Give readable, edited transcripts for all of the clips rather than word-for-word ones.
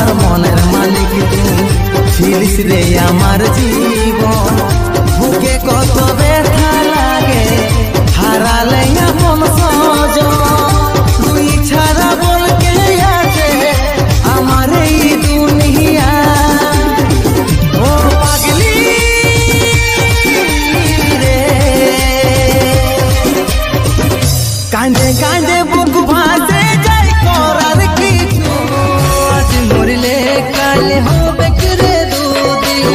আমার মনের মালিক তুই ছিলিস রে আমার জীবন বুকে কত ব্যথা লাগে হারালে আপন সজন তুই ছাড়া বল কে আছে আমার এই দুনিয়া ও পাগলি রে কাঁদে কাঁদে বুক ভাসে যায় করার কিছু আজ মরলে কাল হবে রে দুদিন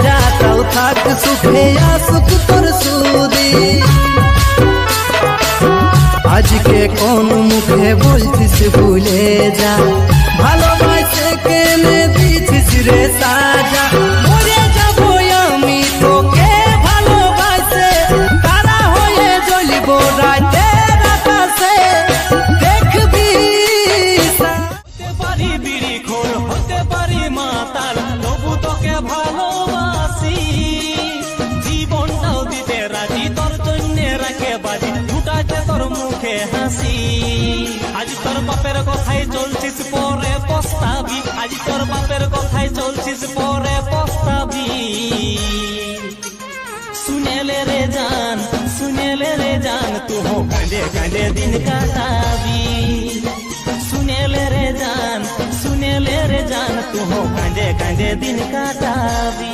রাতাও থাক সুখে আসুক তোর সুদিন আজকে কোন মুখে বলছিস ভুলে যা ভালোবাসে কেনে দিছিস রে সাজা মরে যাবো আমি তোকে ভালোবাসে তারা হয়ে জ্বলিব রাতের আকাশে দেখবি হতে পারি বিড়ি খোর হতে পারি মাতাল তবু তোকে ভালোবাসি জীবনটাও দিতে রাজি তোর জন্য রাখে বাজি ফুটাতে তোর মুখে হাসি আজ তোর বাপের কথায় চলছিস পরে পস্তাবি আজ তোর বাপের কথায় চলছিস পরে পস্তাবি सुनेले रे जान तू हो कांदे कांदे दिन काटाबी सुनेले रे जान तू हो कांदे कांदे दिन काटाबी।